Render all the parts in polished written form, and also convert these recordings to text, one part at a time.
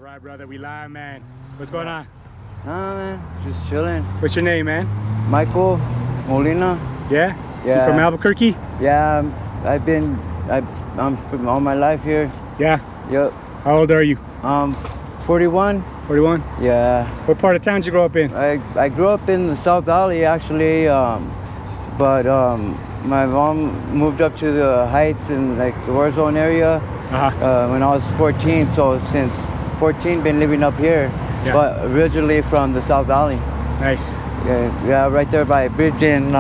All right, brother, we live, man. What's going on? Nah, man, just chilling. What's your name, man? Michael Molina. Yeah? Yeah. You from Albuquerque? Yeah, I'm from all my life here. Yeah? Yep. How old are you? 41. 41? Yeah. What part of town did you grow up in? I grew up in the South Valley actually, but my mom moved up to the Heights in like the war zone area when I was 14. So since 14, been living up here, but originally from the South Valley. Nice. Yeah, right there by Bridge and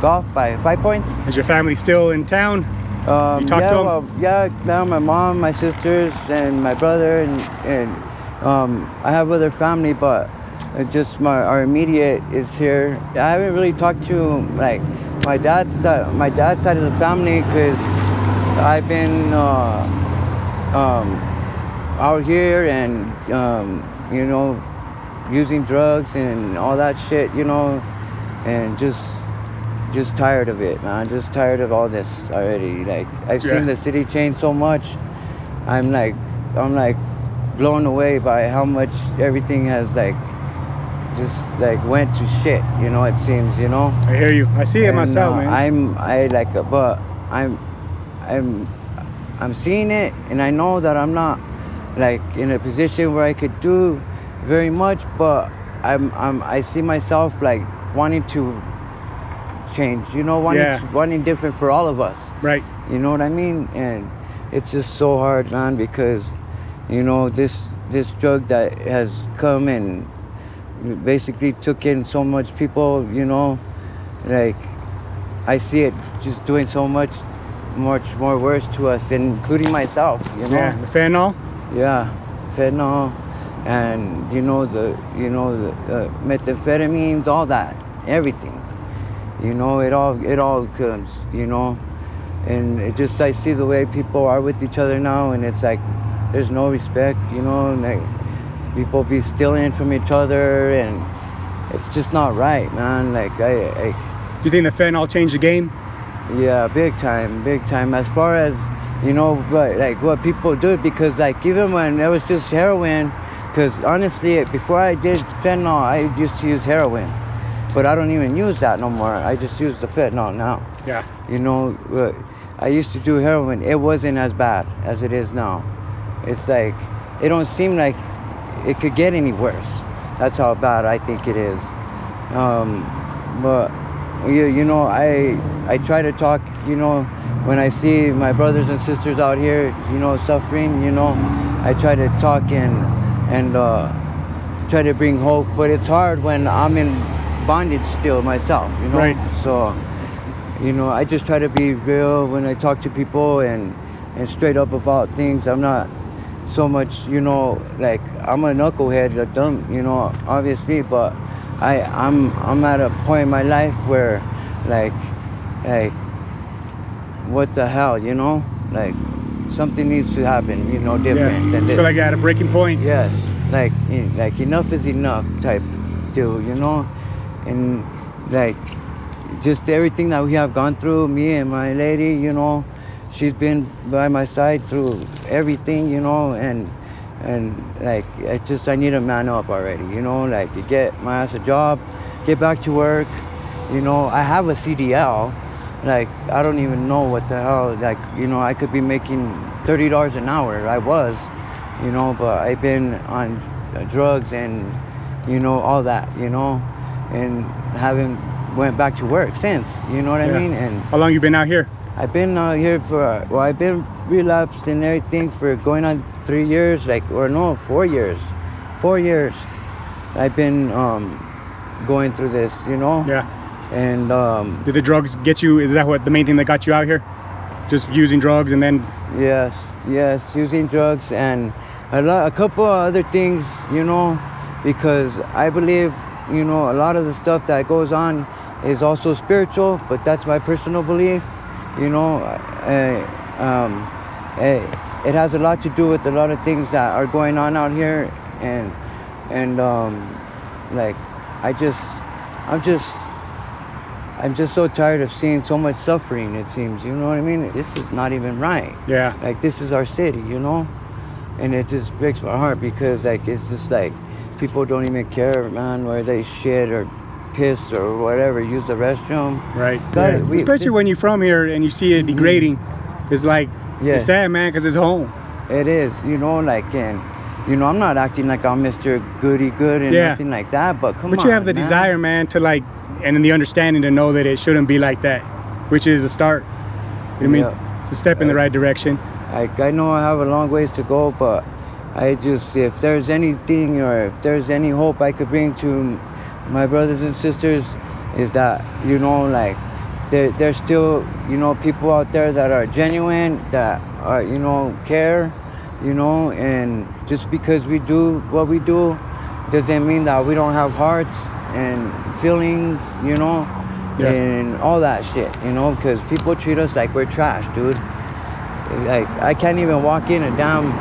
Golf by 5 Points. Is your family still in town? You talk to them? Well, yeah, now my mom, my sisters, and my brother, and I have other family, but just our immediate is here. I haven't really talked to like my dad's side of the family because I've been out here and you know, using drugs and all that shit, you know, and just tired of it, man. Just tired of all this already. Like I've seen the city change so much. I'm like blown away by how much everything has like just like went to shit, you know, it seems, you know. I hear you. I see it myself, man. I'm seeing it, and I know that I'm not like in a position where I could do very much, but I see myself like wanting to change, you know, wanting different for all of us. Right. You know what I mean? And it's just so hard, man, because you know this drug that has come and basically took in so much people, you know, like I see it just doing so much more worse to us, including myself, you know. Yeah, the fentanyl? Yeah, fentanyl, and you know the methamphetamines, all that, everything. You know, it all comes, you know, and it just, I see the way people are with each other now, and it's like there's no respect, you know, and like people be stealing from each other, and it's just not right, man. Like Do you think the fentanyl changed the game? Yeah, big time. As far as, you know, what people do, because like even when it was just heroin, because honestly, before I did fentanyl, I used to use heroin, but I don't even use that no more. I just use the fentanyl now. Yeah. You know, I used to do heroin. It wasn't as bad as it is now. It's like, it don't seem like it could get any worse. That's how bad I think it is. But you know, I try to talk, you know, when I see my brothers and sisters out here, you know, suffering, you know, I try to talk and try to bring hope, but it's hard when I'm in bondage still myself, you know. Right. So, you know, I just try to be real when I talk to people and straight up about things. I'm not so much, you know, like I'm a knucklehead, a dumb, you know, obviously, but I'm at a point in my life where like what the hell, you know, like something needs to happen, you know, different than this. Feel like you're at a breaking point. Yes, like enough is enough type deal, you know, and like just everything that we have gone through, me and my lady, you know, she's been by my side through everything, you know, and like I need to man up already, you know, like you get my ass a job, get back to work, you know. I have a CDL, like I don't even know what the hell, like, you know, I could be making $30 an hour. I was, you know, but I've been on drugs and, you know, all that, you know, and haven't went back to work since, you know what I mean? And how long you been out here? I've been out here I've been relapsed and everything for going on 3 years, 4 years. 4 years I've been going through this, you know? Yeah. And did the drugs get you? Is that what the main thing that got you out here? Just using drugs and then? Yes, using drugs and a couple of other things, you know, because I believe, you know, a lot of the stuff that goes on is also spiritual, but that's my personal belief, you know. It has a lot to do with a lot of things that are going on out here, and like I'm just so tired of seeing so much suffering, it seems, you know what I mean? This is not even right. Yeah. Like, this is our city, you know? and it just breaks my heart because like it's just like people don't even care, man, where they shit or piss or whatever, use the restroom. Right. God, Yeah. Especially when you're from here and you see it degrading, it's like it's sad, man, because it's home. It is, like, and I'm not acting like I'm Mr. Goody Good and nothing like that, but come on. But you have the desire, man, to like, and then the understanding to know that it shouldn't be like that, which is a start. You know what I mean? It's a step in the right direction. I know I have a long ways to go, but I just, if there's anything or if there's any hope I could bring to my brothers and sisters, is that, like, there's still, people out there that are genuine, that are, care, and just because we do what we do doesn't mean that we don't have hearts and feelings, and all that shit, because people treat us like we're trash, dude. Like, I can't even walk in a damn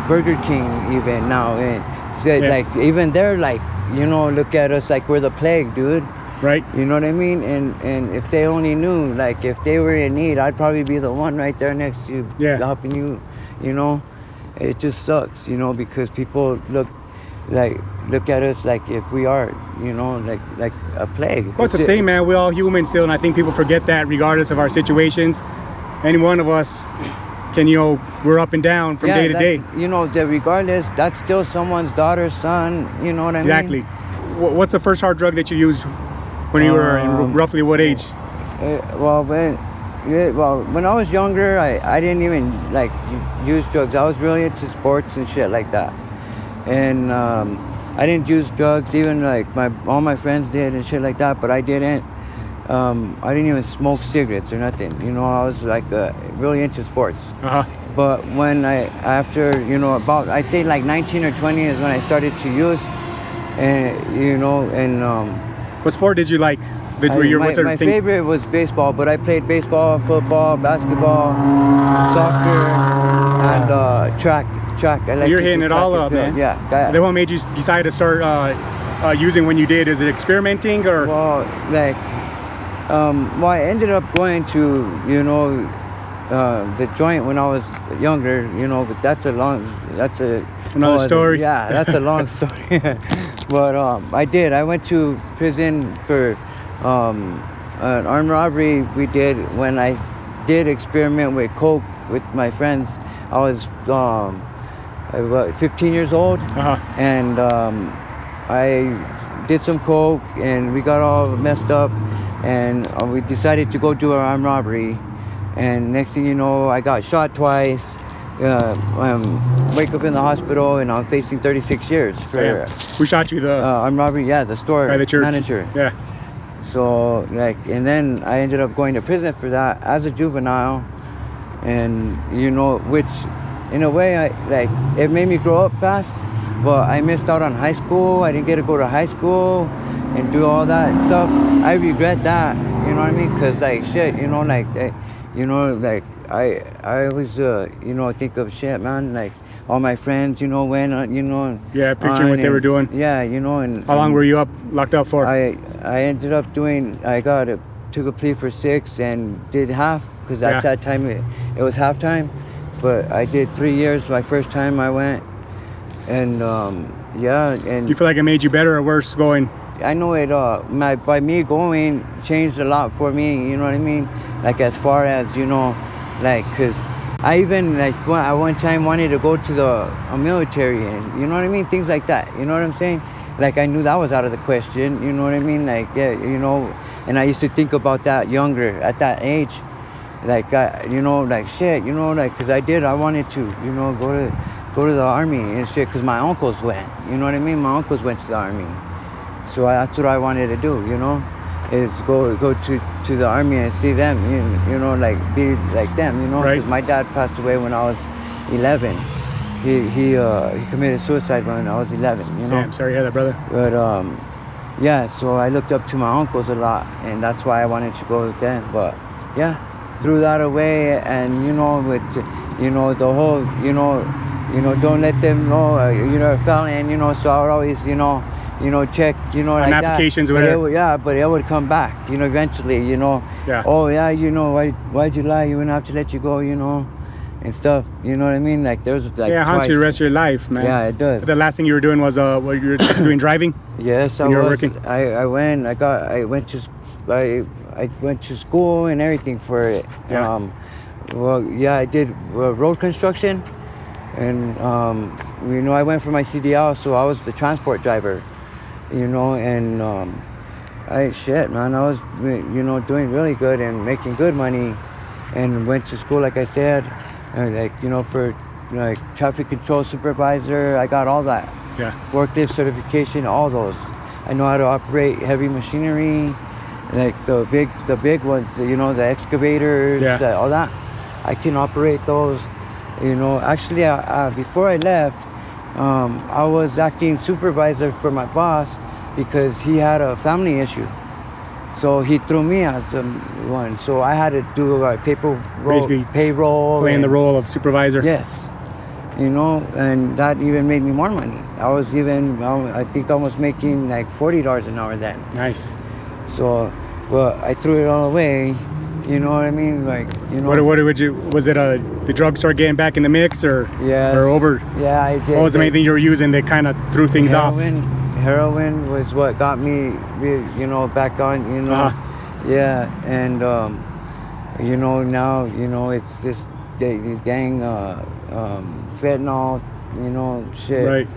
Burger King even now, and like, even they're like, look at us like we're the plague, dude. Right. You know what I mean? And if they only knew, like, if they were in need, I'd probably be the one right there next to you, helping you, It just sucks, because people look at us like if we are, like a plague. What's the thing, man? We're all human still, and I think people forget that regardless of our situations. Any one of us can, we're up and down from day to day. Regardless, that's still someone's daughter, son, you know what I mean? Exactly. What's the first hard drug that you used when you were in roughly what age? When I was younger, I didn't even like use drugs. I was really into sports and shit like that, and I didn't use drugs. Even like all my friends did and shit like that, but I didn't. I didn't even smoke cigarettes or nothing. I was like really into sports. But when after about, I'd say like 19 or 20 is when I started to use, and what sport did you like? My favorite was baseball, but I played baseball, football, basketball, soccer, and track. You're hitting it all up, man. Yeah. Then what made you decide to start using when you did? Is it experimenting or? Well, like, I ended up going to, the joint when I was younger, but that's another story. Yeah, that's a long story. But I went to prison for an armed robbery we did when I did experiment with coke with my friends. I was 15 years old, and I did some coke, and we got all messed up, and we decided to go do an armed robbery. And next thing you know, I got shot twice. Wake up in the hospital, and I'm facing 36 years for. Who shot you? The armed robbery? Yeah, the store by the church manager. Yeah. So and then I ended up going to prison for that as a juvenile, and which in a way it made me grow up fast, but I missed out on high school. I didn't get to go to high school and do all that stuff. I regret that, you know what I mean? Cause like shit, I always think of shit, man, like all my friends, went picturing what they were doing. And how long were you locked up for? I ended up took a plea for 6 and did half, because at that time it was halftime, but I did 3 years my first time I went, and and you feel like it made you better or worse going? I know it by me going changed a lot for me, you know what I mean, like as far as because I even at one time wanted to go to the military, and you know what I mean, things like that, you know what I'm saying, like I knew that was out of the question, you know what I mean, like and I used to think about that younger at that age, like shit, because I wanted to go to the army and shit, because my uncles went, you know what I mean, my uncles went to the army, so that's what I wanted to do, is go to the army and see them, like be like them, because my dad passed away when I was 11. He committed suicide when I was 11, Yeah, I'm sorry to hear that, brother. But so I looked up to my uncles a lot, and that's why I wanted to go with them. But threw that away, and with the whole don't let them know you're a felon, so I would always check, on like applications that. or whatever. But it would come back, eventually, Yeah. Oh yeah, why'd you lie? You wouldn't have to let you go, and stuff. You know what I mean? Like there's like Yeah, it haunts you the twice. rest of your life, man. Yeah, it does. The last thing you were doing was what you were doing driving? Yes, when I you were was. working? I went to school and everything for it. Yeah. Well, yeah, I did road construction, and you know, I went for my CDL, so I was the transport driver. You know, and man, I was, you know, doing really good and making good money, and went to school, like I said, and like, you know, for like traffic control supervisor. I got all that. Yeah. Forklift certification, all those. I know how to operate heavy machinery, like the big ones, you know, the excavators, Yeah. all that. I can operate those. You know, actually, before I left, I was acting supervisor for my boss because he had a family issue. So he threw me as the one. So I had to do Basically payroll. Playing the role of supervisor. Yes. You know, and that even made me more money. I think I was making like $40 an hour then. Nice. So, well, I threw it all away. You know what I mean? Like, you know. Was it the drugstore getting back in the mix or over? Yeah, I did. What was the main thing you were using that kind of threw things off? Heroin was what got me, you know, back on, you know. Yeah, and, you know, now, you know, it's just these dang fentanyl, you know, shit. Right.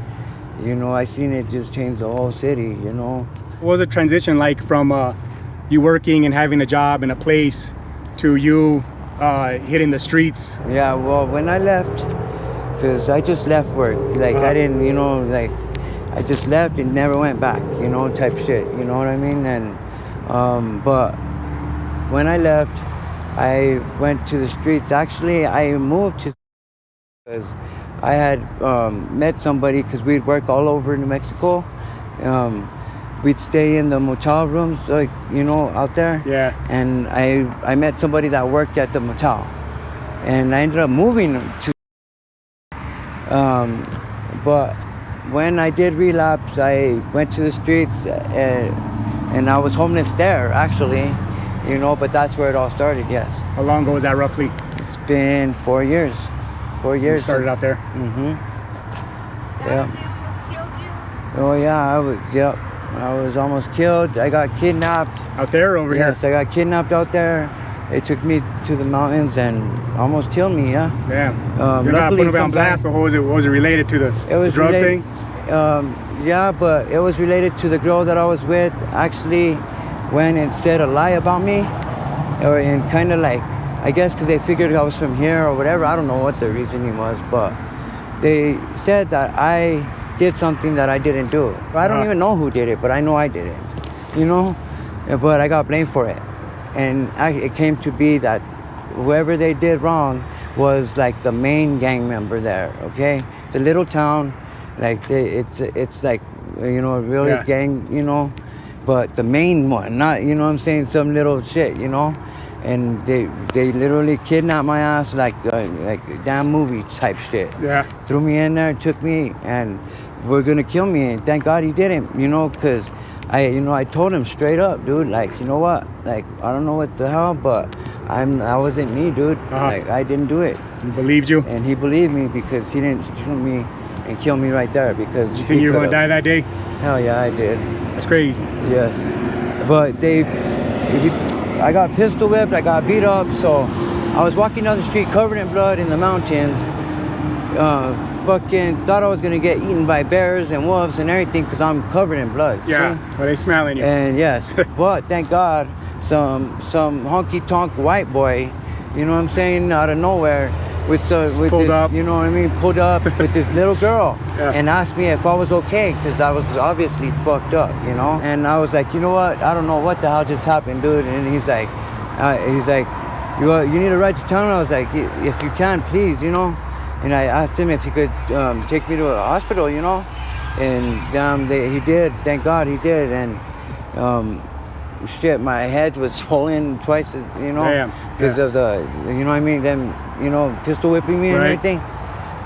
You know, I seen it just change the whole city, you know. What was the transition like from you working and having a job in a place to you hitting the streets? Yeah, well, when I left, because I just left work. Like, I didn't, you know, like, I just left and never went back, you know, type shit, you know what I mean? And, but when I left, I went to the streets. Actually, I moved to, because I had met somebody, because we'd work all over New Mexico. We'd stay in the motel rooms, like, you know, out there. Yeah. And I met somebody that worked at the motel. And I ended up moving to, but when I did relapse, I went to the streets, and I was homeless there, actually, you know, but that's where it all started, yes. How long ago was that roughly? It's been 4 years. 4 years. You started out there? Mm-hmm. Yeah. Oh, yeah, I was almost killed. I got kidnapped. Out there or over here? Yes, I got kidnapped out there. They took me to the mountains and almost killed me, yeah. Damn. You're not putting it on blast, but what was it related to the drug thing? Yeah, but it was related to the girl that I was with. Actually went and said a lie about me. And kind of like, I guess because they figured I was from here or whatever. I don't know what the reasoning was, but they said that I did something that I didn't do. I don't even know who did it, but I know I did it, you know? But I got blamed for it. And it came to be that whoever they did wrong was like the main gang member there, okay? It's a little town, like it's like, you know, really gang, you know? But the main one, not, you know what I'm saying, some little shit, you know? And they literally kidnapped my ass like damn movie type shit. Yeah. Threw me in there, took me, and were gonna kill me. And thank God he didn't, you know, because I told him straight up, dude, like, you know what? Like, I don't know what the hell, but I wasn't me, dude. Like, I didn't do it. He believed you? And he believed me because he didn't shoot me and kill me right there because you think you were gonna die that day? Hell yeah, I did. That's crazy. Yes. But I got pistol whipped, I got beat up, so I was walking down the street covered in blood in the mountains. Fucking thought I was gonna get eaten by bears and wolves and everything because I'm covered in blood. Yeah, see? well, they smelling you. And yes, but thank God, some honky tonk white boy, you know what I'm saying, out of nowhere, with this, up. You know what I mean, pulled up with this little girl and asked me if I was okay because I was obviously fucked up, you know. And I was like, you know what? I don't know what the hell just happened, dude. And he's like, you need a ride to town? I was like, if you can, please, you know. And I asked him if he could take me to a hospital, you know. And he did. Thank God he did. And shit, my head was swollen twice, you know, because of the, you know what I mean, them, you know, pistol whipping me and everything.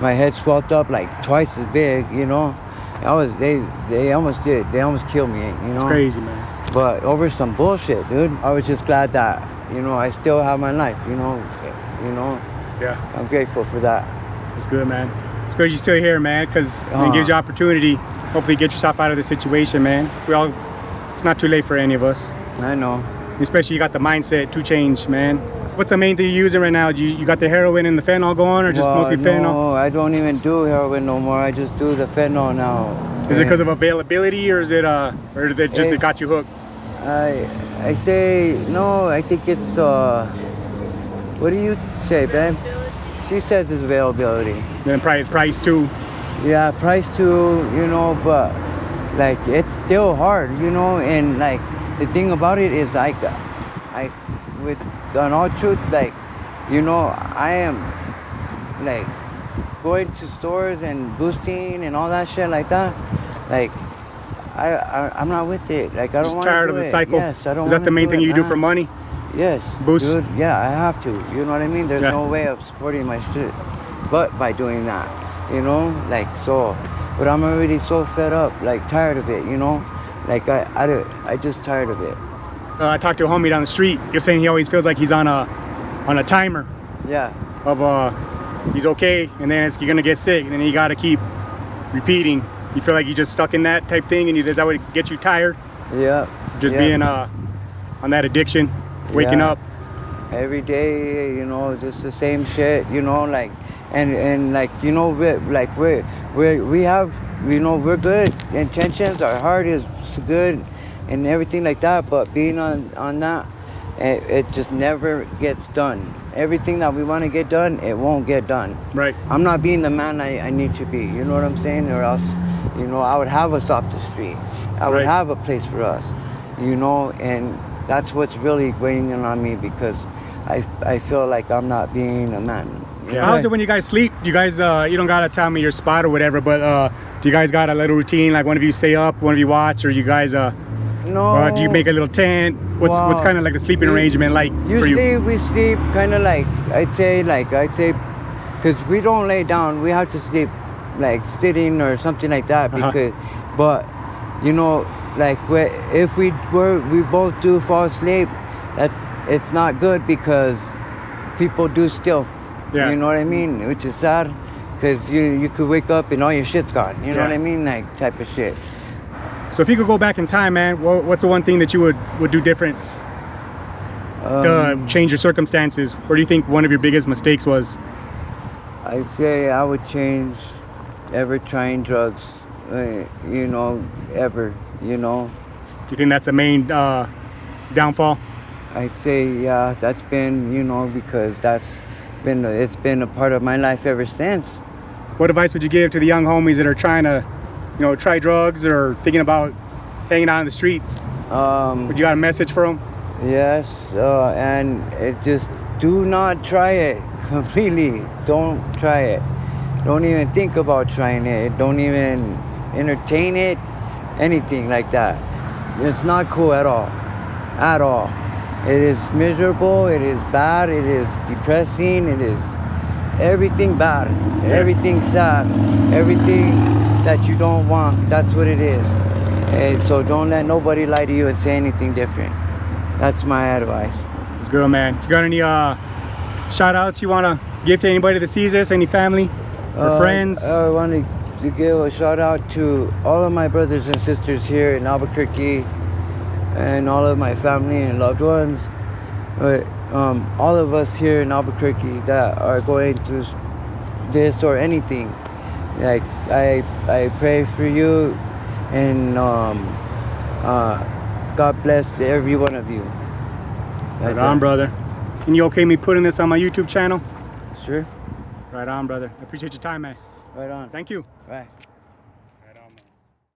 My head swelled up like twice as big, you know. They almost killed me, you know. It's crazy, man. But over some bullshit, dude. I was just glad that, you know, I still have my life, you know. Yeah. I'm grateful for that. It's good, man. It's good you're still here, man, because it gives you opportunity. Hopefully get yourself out of the situation, man. It's not too late for any of us. I know. Especially you got the mindset to change, man. What's the main thing you're using right now? You got the heroin and the fentanyl going, or just mostly fentanyl? No, I don't even do heroin no more. I just do the fentanyl now. Is it because of availability, or is it it got you hooked? I say no. I think it's what do you say, babe? She says it's availability. Then price too. Yeah, price too. You know, but like it's still hard. You know, and like the thing about it is I with on all truth, like, you know, I am like going to stores and boosting and all that shit like that. Like, I'm not with it. Like, I don't want to. Just tired of the cycle. Yes, I don't. Is that the main thing you do for money? Yes. Boost. Dude, yeah, I have to. You know what I mean? There's no way of supporting my shit, but by doing that, you know, like so. But I'm already so fed up, like tired of it. You know, like I just tired of it. I talked to a homie down the street. You're saying he always feels like he's on a timer. Yeah. Of he's okay, and then you're gonna get sick, and then you gotta keep repeating. You feel like you're just stuck in that type thing, and is that what gets you tired? Yeah. Just being on that addiction, waking up every day, you know, just the same shit, you know, like, and like, you know, we have, you know, we're good intentions. Our heart is good. And everything like that, but being on that, it just never gets done. Everything that we want to get done, it won't get done. Right. I'm not being the man I need to be. You know what I'm saying? Or else, you know, I would have us off the street. I would have a place for us. You know, and that's what's really weighing on me, because I feel like I'm not being a man. Yeah. How's it when you guys sleep? You guys, you don't gotta tell me your spot or whatever, but do you guys got a little routine? Like one of you stay up, one of you watch, or you guys No. Do you make a little tent? What's kind of like the sleeping arrangement like for you? Usually we sleep kind of like, I'd say, because we don't lay down. We have to sleep like sitting or something like that. Because, but you know, like if we both do fall asleep, it's not good, because people do still. Yeah. You know what I mean? Which is sad, because you could wake up and all your shit's gone. You know what I mean? Like type of shit. So if you could go back in time, man, what's the one thing that you would do different to change your circumstances? What do you think one of your biggest mistakes was? I'd say I would change ever trying drugs, you know, ever, you know. You think that's the main downfall? I'd say, yeah, that's been, you know, because it's been a part of my life ever since. What advice would you give to the young homies that are trying to, you know, try drugs or thinking about hanging out in the streets? Would you got a message for them? Yes, and it just do not try it completely. Don't try it. Don't even think about trying it. Don't even entertain it. Anything like that. It's not cool at all. At all. It is miserable. It is bad. It is depressing. It is everything bad. Everything sad. Everything that you don't want. That's what it is. And so don't let nobody lie to you and say anything different. That's my advice. It's good, man. You got any shout outs you want to give to anybody that sees this? Any family or friends? I want to give a shout out to all of my brothers and sisters here in Albuquerque, and all of my family and loved ones. All of us here in Albuquerque that are going through this or anything. Like I pray for you, and God bless to every one of you. Right on, brother. And you okay me putting this on my YouTube channel? Sure. Right on, brother. I appreciate your time, man. Right on. Thank you. Right.